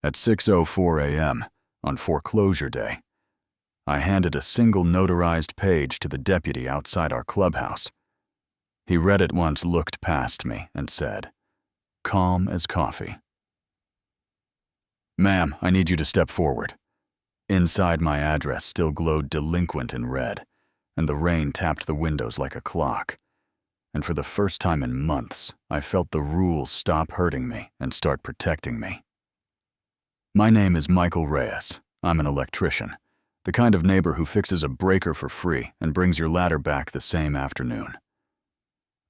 At 6:04 a.m. on foreclosure day, I handed a single notarized page to the deputy outside our clubhouse. He read it once, looked past me, and said, calm as coffee, "Ma'am, I need you to step forward." Inside, my address still glowed delinquent in red, and the rain tapped the windows like a clock. And for the first time in months, I felt the rules stop hurting me and start protecting me. My name is Michael Reyes. I'm an electrician, the kind of neighbor who fixes a breaker for free and brings your ladder back the same afternoon.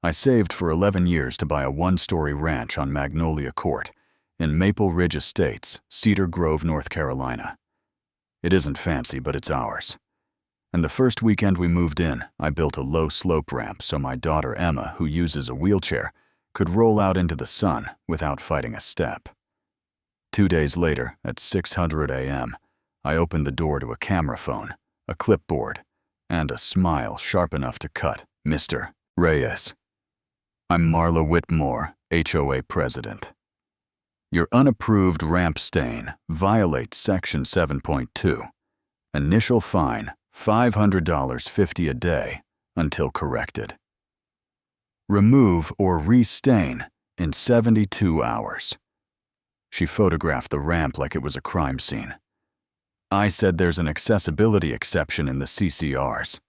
I saved for 11 years to buy a one-story ranch on Magnolia Court in Maple Ridge Estates, Cedar Grove, North Carolina. It isn't fancy, but it's ours. And the first weekend we moved in, I built a low slope ramp so my daughter Emma, who uses a wheelchair, could roll out into the sun without fighting a step. 2 days later, at 6:00 a.m., I opened the door to a camera phone, a clipboard, and a smile sharp enough to cut, "Mr. Reyes. I'm Marla Whitmore, HOA President. Your unapproved ramp stain violates Section 7.2. Initial fine, $500.50 a day until corrected. Remove or restain in 72 hours. She photographed the ramp like it was a crime scene. I said there's an accessibility exception in the CCRs.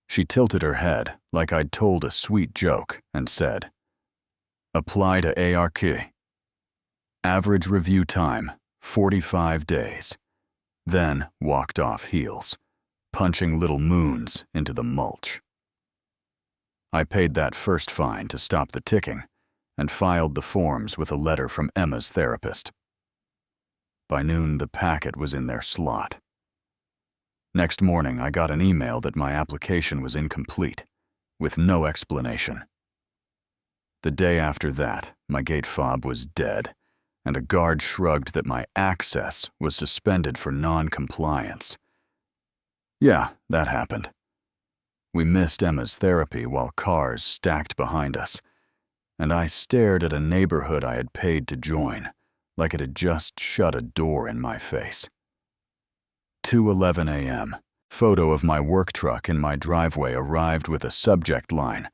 She tilted her head like I'd told a sweet joke and said, "Apply to ARQ. Average review time, 45 days. Then walked off heels, punching little moons into the mulch. I paid that first fine to stop the ticking and filed the forms with a letter from Emma's therapist. By noon, the packet was in their slot. Next morning, I got an email that my application was incomplete, with no explanation. The day after that, my gate fob was dead, and a guard shrugged that my access was suspended for non-compliance. Yeah, that happened. We missed Emma's therapy while cars stacked behind us, and I stared at a neighborhood I had paid to join, like it had just shut a door in my face. 2:11 a.m. Photo of my work truck in my driveway arrived with a subject line,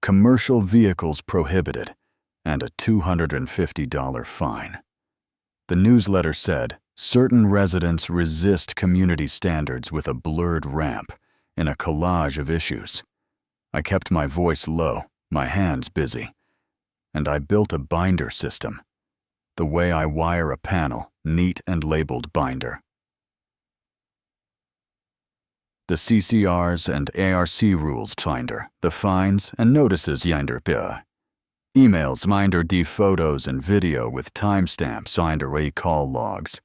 "Commercial vehicles prohibited," and a $250 fine. The newsletter said, "Certain residents resist community standards with a blurred ramp," in a collage of issues. I kept my voice low, my hands busy, and I built a binder system, the way I wire a panel, neat and labeled binder. The CCRs and ARC rules finder, the fines and notices yinder bier. Emails minder die photos and video with timestamps yinder a call logs.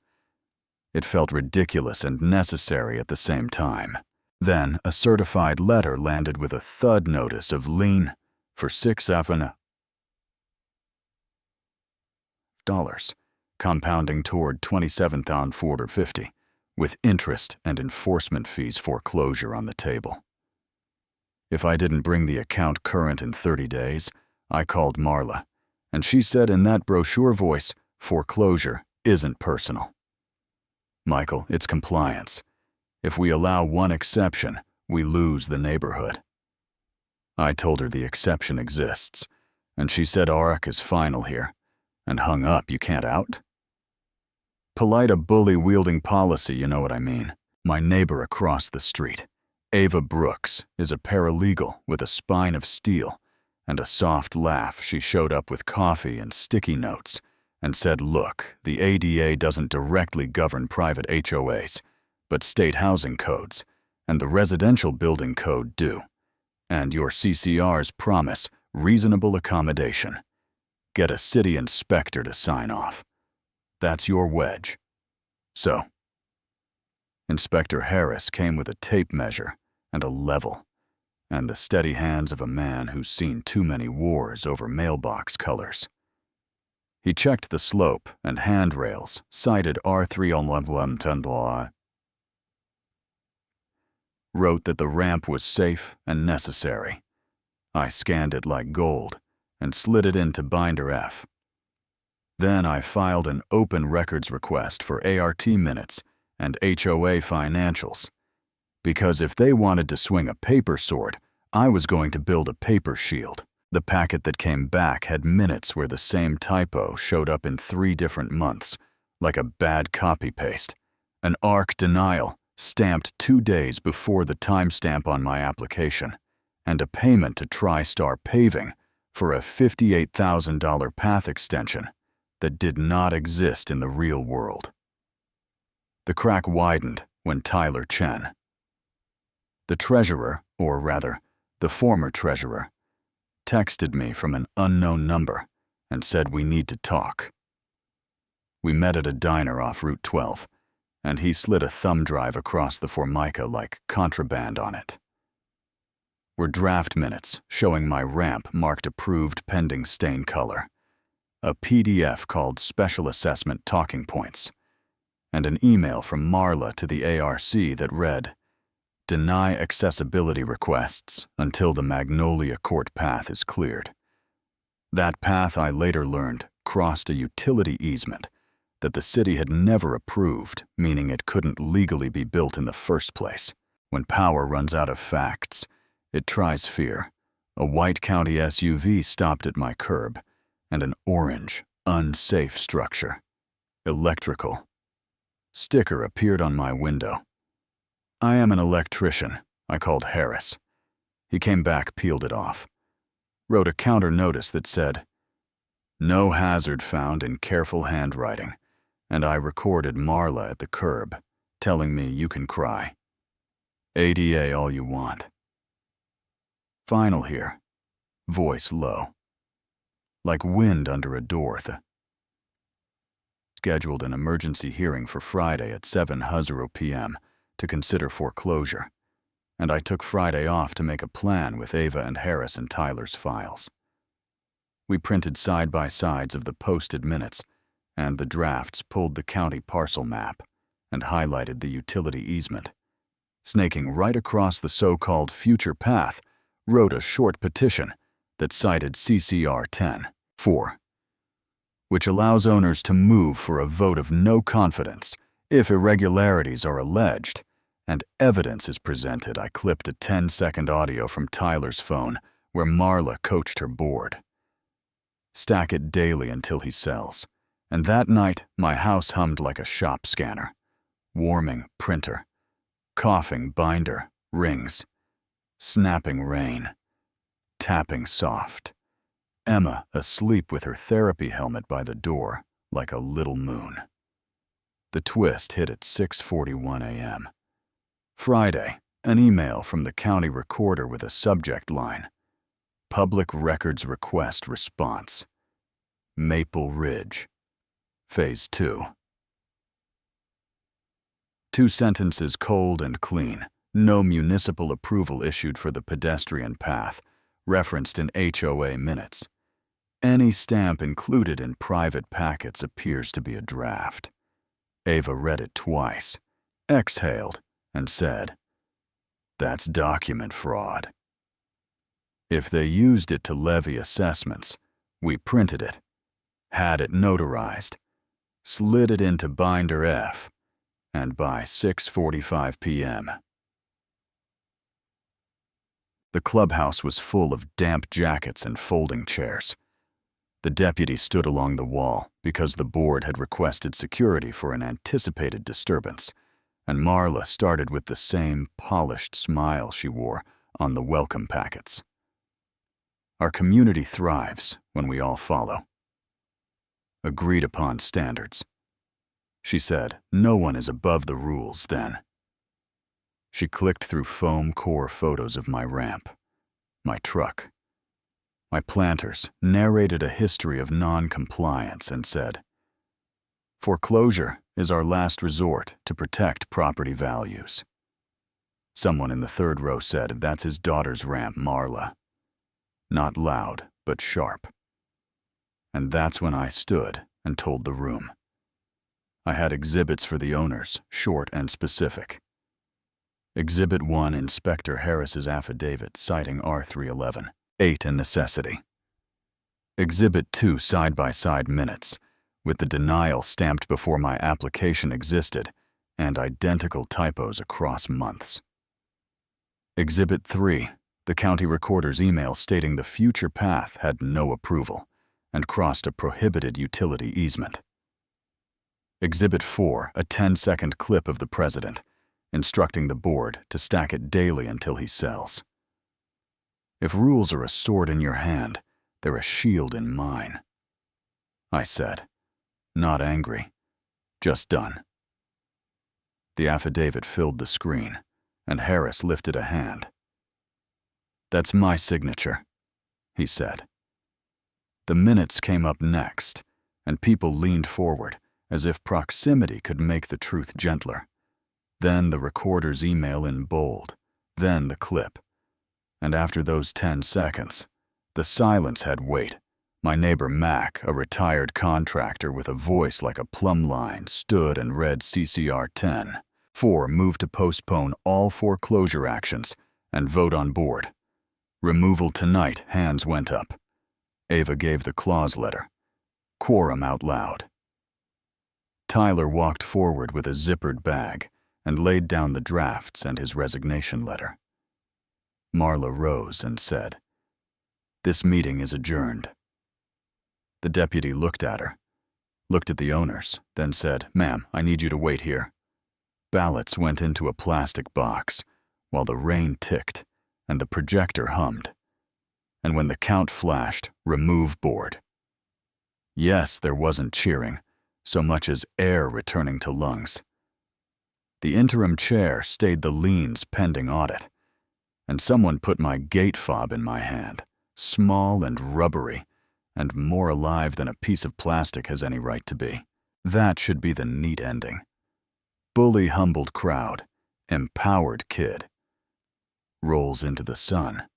It felt ridiculous and necessary at the same time. Then a certified letter landed with a thud notice of lien for $6,000, compounding toward $27,450, with interest and enforcement fees foreclosure on the table. If I didn't bring the account current in 30 days, I called Marla, and she said in that brochure voice, "Foreclosure isn't personal. Michael, it's compliance. If we allow one exception, we lose the neighborhood." I told her the exception exists, and she said ARC is final here, and hung up, "You can't out?" Polite a bully-wielding policy, you know what I mean. My neighbor across the street, Ava Brooks, is a paralegal with a spine of steel and a soft laugh. She showed up with coffee and sticky notes and said, "Look, the ADA doesn't directly govern private HOAs, but state housing codes, and the residential building code do. And your CCRs promise reasonable accommodation. Get a city inspector to sign off. That's your wedge." So, Inspector Harris came with a tape measure and a level, and the steady hands of a man who's seen too many wars over mailbox colors. He checked the slope and handrails, cited R3 on law, wrote that the ramp was safe and necessary. I scanned it like gold and slid it into Binder F. Then I filed an open records request for ART minutes and HOA financials, because if they wanted to swing a paper sword, I was going to build a paper shield. The packet that came back had minutes where the same typo showed up in 3 different months, like a bad copy-paste. An ARC denial stamped 2 days before the timestamp on my application, and a payment to TriStar Paving for a $58,000 path extension that did not exist in the real world. The crack widened when Tyler Chen, the treasurer, or rather, the former treasurer, texted me from an unknown number and said we need to talk. We met at a diner off Route 12, and he slid a thumb drive across the Formica like contraband on it. Were draft minutes showing my ramp marked approved pending stain color, a PDF called Special Assessment Talking Points, and an email from Marla to the ARC that read, "Deny accessibility requests until the Magnolia Court path is cleared." That path, I later learned, crossed a utility easement that the city had never approved, meaning it couldn't legally be built in the first place. When power runs out of facts, it tries fear. A white county SUV stopped at my curb, and an orange, unsafe structure, electrical, sticker appeared on my window. "I am an electrician," I called Harris. He came back, peeled it off, wrote a counter notice that said, "No hazard found," in careful handwriting, and I recorded Marla at the curb, telling me, "You can cry. ADA all you want." Final here, voice low, like wind under a door. Scheduled an emergency hearing for Friday at 7:00 p.m. to consider foreclosure, and I took Friday off to make a plan with Ava and Harris and Tyler's files. We printed side-by-sides of the posted minutes, and the drafts pulled the county parcel map and highlighted the utility easement. Snaking right across the so-called future path, wrote a short petition that cited CCR 10-4, which allows owners to move for a vote of no confidence if irregularities are alleged and evidence is presented. I clipped a 10-second audio from Tyler's phone where Marla coached her board. Stack it daily until he sells. And that night, my house hummed like a shop scanner. Warming printer, coughing binder, rings, snapping rain, tapping soft. Emma asleep with her therapy helmet by the door like a little moon. The twist hit at 6:41 a.m. Friday, an email from the county recorder with a subject line, "Public Records Request Response. Maple Ridge. Phase 2. 2 sentences cold and clean. No municipal approval issued for the pedestrian path, referenced in HOA minutes. Any stamp included in private packets appears to be a draft." Ava read it twice, exhaled, and said, "That's document fraud." If they used it to levy assessments, we printed it, had it notarized, slid it into binder F, and by 6:45 p.m. The clubhouse was full of damp jackets and folding chairs. The deputy stood along the wall because the board had requested security for an anticipated disturbance, and Marla started with the same polished smile she wore on the welcome packets. Our community thrives when we all follow agreed upon standards. She said, "No one is above the rules then." She clicked through foam core photos of my ramp, my truck, my planters, narrated a history of non-compliance, and said, "Foreclosure is our last resort to protect property values." Someone in the third row said, "That's his daughter's ramp, Marla." Not loud, but sharp. And that's when I stood and told the room. I had exhibits for the owners, short and specific. Exhibit 1, Inspector Harris's affidavit citing R311, 8 a necessity. Exhibit 2, side-by-side minutes, with the denial stamped before my application existed and identical typos across months. Exhibit 3, the county recorder's email stating the future path had no approval and crossed a prohibited utility easement. Exhibit 4, a 10-second clip of the president, instructing the board to stack it daily until he sells. If rules are a sword in your hand, they're a shield in mine, I said, not angry, just done. The affidavit filled the screen, and Harris lifted a hand. That's my signature, he said. The minutes came up next, and people leaned forward, as if proximity could make the truth gentler. Then the recorder's email in bold, then the clip. And after those 10 seconds, the silence had weight. My neighbor Mac, a retired contractor with a voice like a plumb line, stood and read CCR 10. 4 moved to postpone all foreclosure actions and vote on board. Removal tonight, hands went up. Ava gave the clause letter. Quorum out loud. Tyler walked forward with a zippered bag and laid down the drafts and his resignation letter. Marla rose and said, "This meeting is adjourned." The deputy looked at her, looked at the owners, then said, "Ma'am, I need you to wait here." Ballots went into a plastic box while the rain ticked and the projector hummed. And when the count flashed, "Remove board." Yes, there wasn't cheering, so much as air returning to lungs. The interim chair stayed the liens pending audit, and someone put my gate fob in my hand, small and rubbery, and more alive than a piece of plastic has any right to be. That should be the neat ending. Bully humbled crowd, empowered kid. Rolls into the sun.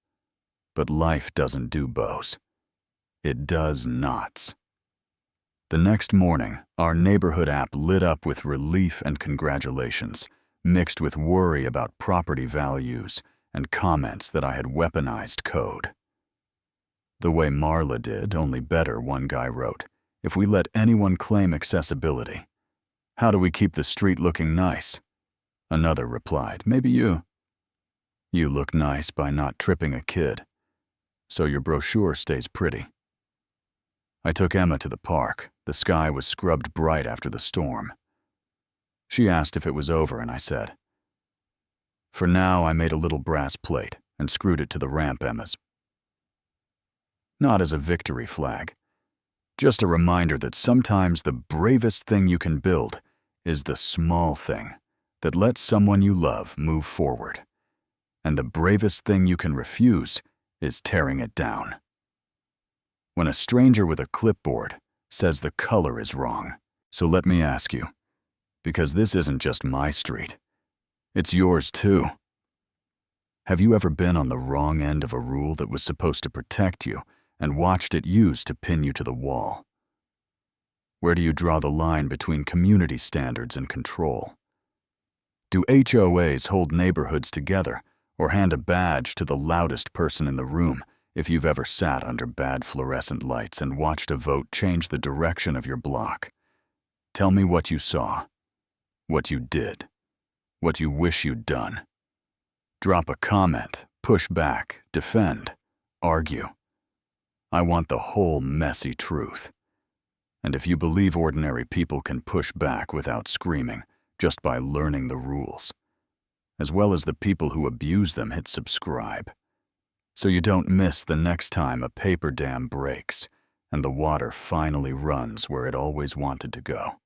But life doesn't do bows. It does knots. The next morning, our neighborhood app lit up with relief and congratulations, mixed with worry about property values and comments that I had weaponized code. The way Marla did, only better, one guy wrote. If we let anyone claim accessibility, how do we keep the street looking nice? Another replied, maybe you. You look nice by not tripping a kid, so your brochure stays pretty. I took Emma to the park. The sky was scrubbed bright after the storm. She asked if it was over, and I said, "For now, I made a little brass plate and screwed it to the ramp, Emma's. Not as a victory flag, just a reminder that sometimes the bravest thing you can build is the small thing that lets someone you love move forward. And the bravest thing you can refuse is tearing it down." When a stranger with a clipboard says the color is wrong, so let me ask you, because this isn't just my street, it's yours too. Have you ever been on the wrong end of a rule that was supposed to protect you and watched it used to pin you to the wall? Where do you draw the line between community standards and control? Do HOAs hold neighborhoods together or hand a badge to the loudest person in the room if you've ever sat under bad fluorescent lights and watched a vote change the direction of your block? Tell me what you saw, what you did, what you wish you'd done. Drop a comment, push back, defend, argue. I want the whole messy truth. And if you believe ordinary people can push back without screaming, just by learning the rules, as well as the people who abuse them, hit subscribe, so you don't miss the next time a paper dam breaks and the water finally runs where it always wanted to go.